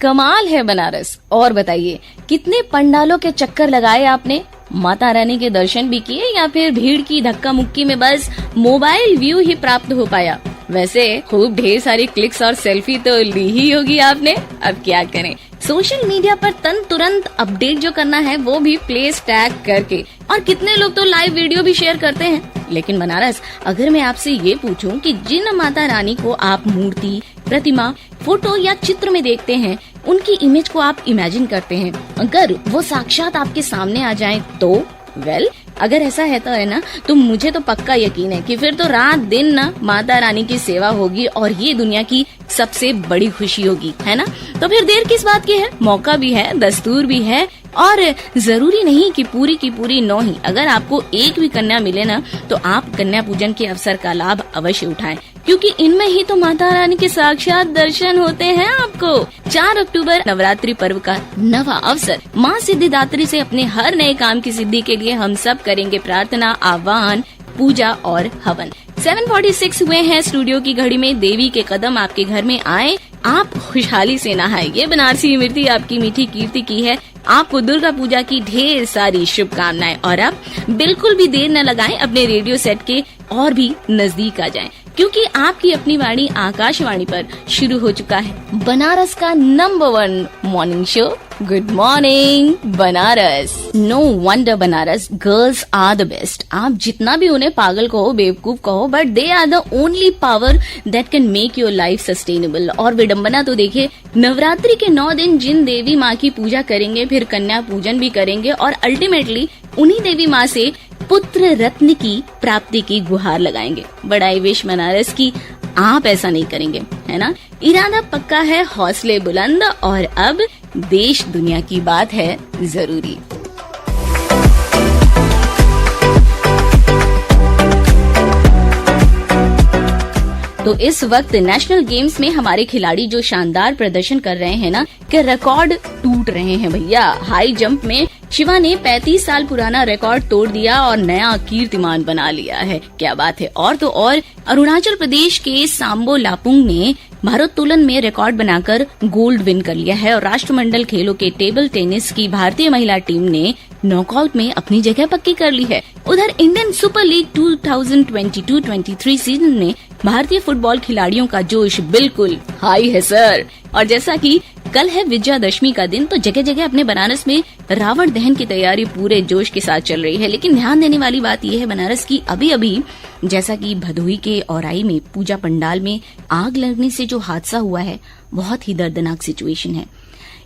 कमाल है बनारस। और बताइए, कितने पंडालों के चक्कर लगाए आपने? माता रानी के दर्शन भी किए या फिर भीड़ की धक्का मुक्की में बस मोबाइल व्यू ही प्राप्त हो पाया? वैसे खूब ढेर सारी क्लिक्स और सेल्फी तो ली ही होगी आपने। अब क्या करें, सोशल मीडिया पर तुरंत अपडेट जो करना है वो भी प्लेस टैग करके, और कितने लोग तो लाइव वीडियो भी शेयर करते हैं। लेकिन बनारस, अगर मैं आपसे ये पूछूं कि जिन माता रानी को आप मूर्ति, प्रतिमा, फोटो या चित्र में देखते हैं, उनकी इमेज को आप इमेजिन करते हैं, अगर वो साक्षात आपके सामने आ जाएं तो अगर ऐसा है ना, तो मुझे तो पक्का यकीन है कि फिर तो रात दिन ना माता रानी की सेवा होगी और ये दुनिया की सबसे बड़ी खुशी होगी, है ना? तो फिर देर किस बात की है? मौका भी है, दस्तूर भी है, और जरूरी नहीं कि पूरी की पूरी 9 ही। अगर आपको एक भी कन्या मिले ना, तो आप कन्या पूजन के अवसर का लाभ अवश्य उठाएं, क्योंकि इनमें ही तो माता रानी के साक्षात दर्शन होते हैं आपको। 4 अक्टूबर नवरात्रि पर्व का नवा अवसर। माँ सिद्धिदात्री से अपने हर नए काम की सिद्धि के लिए हम सब करेंगे प्रार्थना, आह्वान, पूजा और हवन। 7:46 हुए हैं स्टूडियो की घड़ी में। देवी के कदम आपके घर में आए, आप खुशहाली से नहाए। ये बनारसी मिर्ती आपकी मीठी कीर्ति की है। आपको दुर्गा पूजा की ढेर सारी शुभकामनाएं। और अब बिल्कुल भी देर न लगाएं, अपने रेडियो सेट के और भी नजदीक आ जाएं, क्योंकि आपकी अपनी वाणी आकाशवाणी पर शुरू हो चुका है बनारस का number 1 morning show, good morning Banaras. No wonder Banaras girls are the best. आप जितना भी उन्हें पागल कहो, बेवकूफ कहो, but they are the only power that can make your life sustainable. और विडम्बना तो देखिए, नवरात्रि के 9 दिन जिन देवी माँ की पूजा करेंगे, फिर कन्या पूजन भी करेंगे, और अल्टीमेटली उन्हीं देवी माँ से पुत्र रत्न की प्राप्ति की गुहार लगाएंगे। बड़ा ही विश बनारस की आप ऐसा नहीं करेंगे, है ना? इरादा पक्का है, हौसले बुलंद, और अब देश दुनिया की बात है जरूरी। तो इस वक्त नेशनल गेम्स में हमारे खिलाड़ी जो शानदार प्रदर्शन कर रहे हैं ना, कि रिकॉर्ड टूट रहे हैं भैया। हाई जंप में शिवा ने 35 साल पुराना रिकॉर्ड तोड़ दिया और नया कीर्तिमान बना लिया है। क्या बात है। और तो और अरुणाचल प्रदेश के सांबो लापुंग ने भारोत्तोलन में रिकॉर्ड बनाकर गोल्ड विन कर लिया है। और राष्ट्रमंडल खेलों के टेबल टेनिस की भारतीय महिला टीम ने नॉकआउट में अपनी जगह पक्की कर ली है। उधर इंडियन सुपर लीग 2022-23 सीजन में भारतीय फुटबॉल खिलाड़ियों का जोश बिल्कुल हाई है सर। और जैसा कि कल है विजयादशमी का दिन, तो जगह जगह अपने बनारस में रावण दहन की तैयारी पूरे जोश के साथ चल रही है। लेकिन ध्यान देने वाली बात यह है बनारस की, अभी जैसा कि भदोही के औराई में पूजा पंडाल में आग लगने से जो हादसा हुआ है, बहुत ही दर्दनाक सिचुएशन है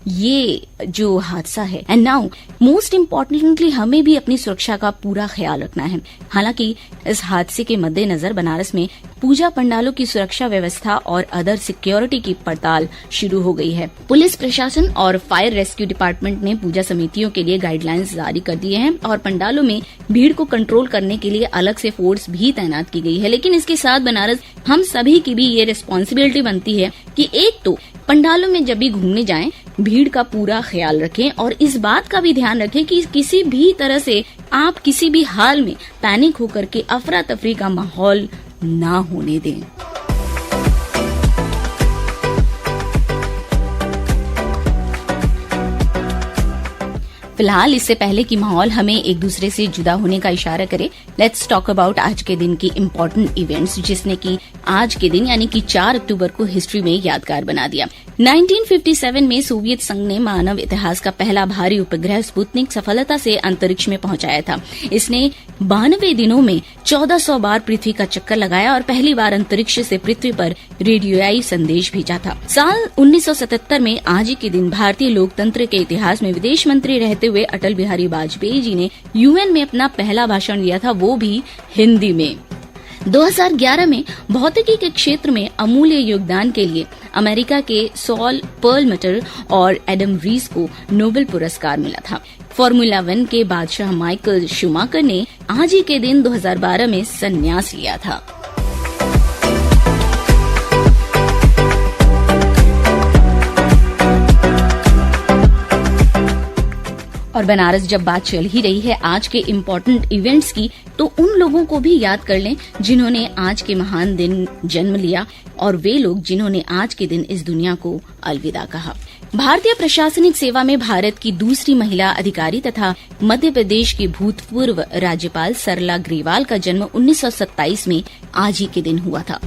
ये जो हादसा है। एंड नाउ मोस्ट इम्पोर्टेंटली हमें भी अपनी सुरक्षा का पूरा ख्याल रखना है। हालांकि इस हादसे के मद्देनजर बनारस में पूजा पंडालों की सुरक्षा व्यवस्था और अदर सिक्योरिटी की पड़ताल शुरू हो गई है। पुलिस प्रशासन और फायर रेस्क्यू डिपार्टमेंट ने पूजा समितियों के लिए गाइडलाइंस जारी कर दिए हैं और पंडालों में भीड़ को कंट्रोल करने के लिए अलग से फोर्स भी तैनात की गई है। लेकिन इसके साथ बनारस हम सभी की भी ये रिस्पॉन्सिबिलिटी बनती है कि एक तो पंडालों में जब भी घूमने जाएं, भीड़ का पूरा ख्याल रखें और इस बात का भी ध्यान रखें कि किसी भी तरह से आप किसी भी हाल में पैनिक होकर के अफरा तफरी का माहौल ना होने दें। फिलहाल इससे पहले कि माहौल हमें एक दूसरे से जुदा होने का इशारा करे, लेट्स टॉक अबाउट आज के दिन की इम्पोर्टेंट इवेंट्स, जिसने कि आज के दिन यानी कि 4 अक्टूबर को हिस्ट्री में यादगार बना दिया। 1957 में सोवियत संघ ने मानव इतिहास का पहला भारी उपग्रह स्पुतनिक सफलता से अंतरिक्ष में पहुंचाया था। इसने 92 दिनों में 1400 बार पृथ्वी का चक्कर लगाया और पहली बार अंतरिक्ष से पृथ्वी पर रेडियोई संदेश भेजा था। साल 1977 में आज ही के दिन भारतीय लोकतंत्र के इतिहास में विदेश मंत्री रहते हुए अटल बिहारी वाजपेयी जी ने यूएन में अपना पहला भाषण दिया था, वो भी हिंदी में। 2011 में भौतिकी के क्षेत्र में अमूल्य योगदान के लिए अमेरिका के सॉल पर्लमटर और एडम रीस को नोबेल पुरस्कार मिला था। फॉर्मूला 1 के बादशाह माइकल शूमाकर ने आज ही के दिन 2012 में संन्यास लिया था। और बनारस जब बात चल ही रही है आज के इम्पोर्टेंट इवेंट्स की, तो उन लोगों को भी याद कर लें जिन्होंने आज के महान दिन जन्म लिया और वे लोग जिन्होंने आज के दिन इस दुनिया को अलविदा कहा। भारतीय प्रशासनिक सेवा में भारत की दूसरी महिला अधिकारी तथा मध्य प्रदेश की भूतपूर्व राज्यपाल सरला ग्रेवाल का जन्म 1927 में आज ही के दिन हुआ था।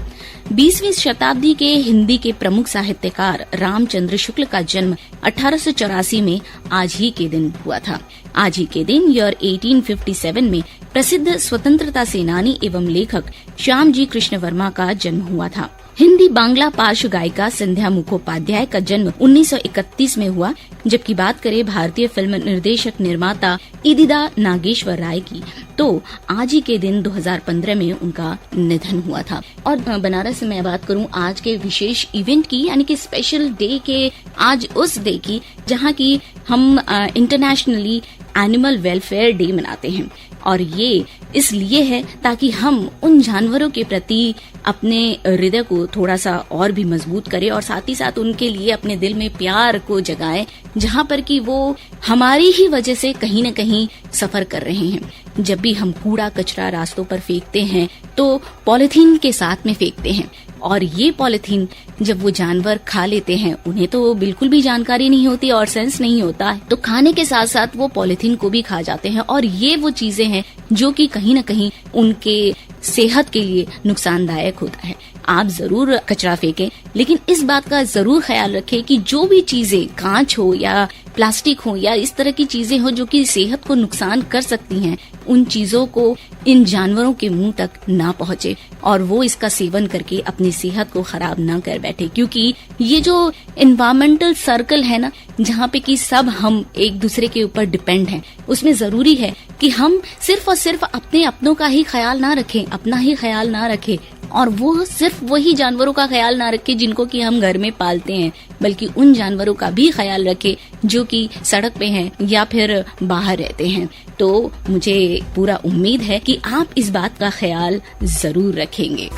20वीं शताब्दी के हिंदी के प्रमुख साहित्यकार रामचंद्र शुक्ल का जन्म 1884 में आज ही के दिन हुआ था। आज ही के दिन ईयर 1857 में प्रसिद्ध स्वतंत्रता सेनानी एवं लेखक श्यामजी कृष्ण वर्मा का जन्म हुआ था। हिंदी बांग्ला पार्श्व गायिका संध्या मुखोपाध्याय का जन्म 1931 में हुआ। जबकि बात करें भारतीय फिल्म निर्देशक निर्माता इदिदा नागेश्वर राय की, तो आज ही के दिन 2015 में उनका निधन हुआ था। और बनारस में बात करूं आज के विशेष इवेंट की, यानी कि स्पेशल डे के, आज उस डे की जहां की हम इंटरनेशनली एनिमल वेलफेयर डे मनाते हैं। और ये इसलिए है ताकि हम उन जानवरों के प्रति अपने हृदय को थोड़ा सा और भी मजबूत करें और साथ ही साथ उनके लिए अपने दिल में प्यार को जगाएं, जहां पर कि वो हमारी ही वजह से कहीं न कहीं सफर कर रहे हैं। जब भी हम कूड़ा कचरा रास्तों पर फेंकते हैं तो पॉलिथीन के साथ में फेंकते हैं, और ये पॉलिथीन जब वो जानवर खा लेते हैं, उन्हें तो बिल्कुल भी जानकारी नहीं होती और सेंस नहीं होता, तो खाने के साथ साथ वो पॉलिथीन को भी खा जाते हैं। और ये वो चीजें हैं जो कि कहीं न कहीं उनके सेहत के लिए नुकसानदायक होता है। आप जरूर कचरा फेंकें, लेकिन इस बात का जरूर ख्याल रखें कि जो भी चीजें कांच हो या प्लास्टिक हो या इस तरह की चीजें हो जो कि सेहत को नुकसान कर सकती हैं, उन चीजों को इन जानवरों के मुंह तक ना पहुंचे और वो इसका सेवन करके अपनी सेहत को खराब ना कर बैठे। क्योंकि ये जो एनवायरमेंटल सर्कल है ना, जहाँ पे कि सब हम एक दूसरे के ऊपर डिपेंड हैं, उसमें जरूरी है कि हम सिर्फ और सिर्फ अपने अपनों का ही ख्याल ना रखें, अपना ही ख्याल ना रखें, और वो सिर्फ वही जानवरों का ख्याल ना रखे जिनको कि हम घर में पालते हैं, बल्कि उन जानवरों का भी ख्याल रखे जो कि सड़क पे हैं या फिर बाहर रहते हैं। तो मुझे पूरा उम्मीद है कि आप इस बात का ख्याल जरूर रखेंगे।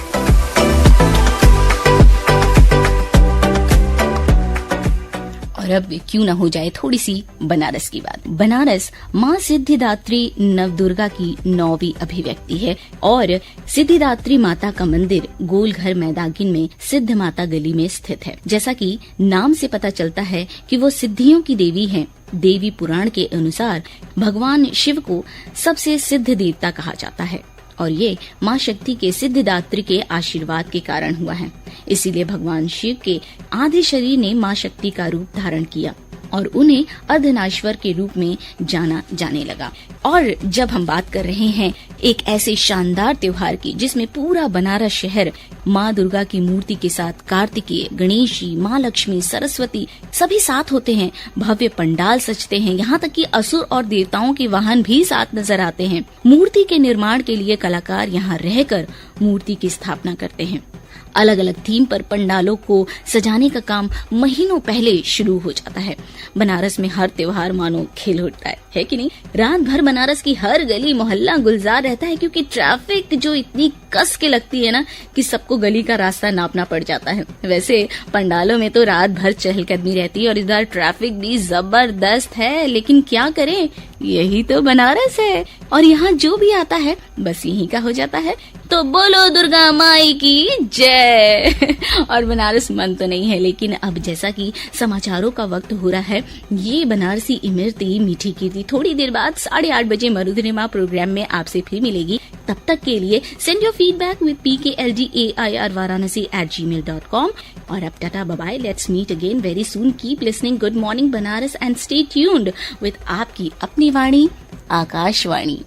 और अब क्यों ना हो जाए थोड़ी सी बनारस की बात। बनारस माँ सिद्धिदात्री नवदुर्गा की 9वीं अभिव्यक्ति है और सिद्धिदात्री माता का मंदिर गोलघर मैदागिन में सिद्ध माता गली में स्थित है। जैसा कि नाम से पता चलता है कि वो सिद्धियों की देवी हैं। देवी पुराण के अनुसार भगवान शिव को सबसे सिद्ध देवता कहा जाता है और ये माँ शक्ति के सिद्धिदात्री के आशीर्वाद के कारण हुआ है। इसीलिए भगवान शिव के आधे शरीर ने माँ शक्ति का रूप धारण किया और उन्हें अर्धनारीश्वर के रूप में जाना जाने लगा। और जब हम बात कर रहे हैं एक ऐसे शानदार त्योहार की जिसमें पूरा बनारस शहर माँ दुर्गा की मूर्ति के साथ कार्तिकेय, गणेश जी, माँ लक्ष्मी, सरस्वती सभी साथ होते हैं, भव्य पंडाल सजते हैं, यहाँ तक कि असुर और देवताओं के वाहन भी साथ नजर आते हैं। मूर्ति के निर्माण के लिए कलाकार यहाँ रहकर मूर्ति की स्थापना करते हैं। अलग अलग थीम पर पंडालों को सजाने का काम महीनों पहले शुरू हो जाता है। बनारस में हर त्योहार मानो खेल उठता है कि नहीं? रात भर बनारस की हर गली मोहल्ला गुलजार रहता है, क्योंकि ट्रैफिक जो इतनी कस के लगती है ना कि सबको गली का रास्ता नापना पड़ जाता है। वैसे पंडालों में तो रात भर चहलकदमी रहती है और इधर ट्रैफिक भी जबरदस्त है, लेकिन क्या करें, यही तो बनारस है और यहाँ जो भी आता है बस यहीं का हो जाता है। तो बोलो दुर्गा माई की जय। और बनारस मन तो नहीं है, लेकिन अब जैसा कि समाचारों का वक्त हो रहा है, ये बनारसी इमरती मीठी कीर्ति थोड़ी देर बाद 8:30 बजे मरुधनिमा प्रोग्राम में आपसे फिर मिलेगी। तब तक के लिए send your feedback with pkldair@varanasi@gmail.com। और अब tata bye bye, let's meet again very soon. Keep listening good morning Banaras and stay tuned with आपकी अपनी वाणी आकाशवाणी।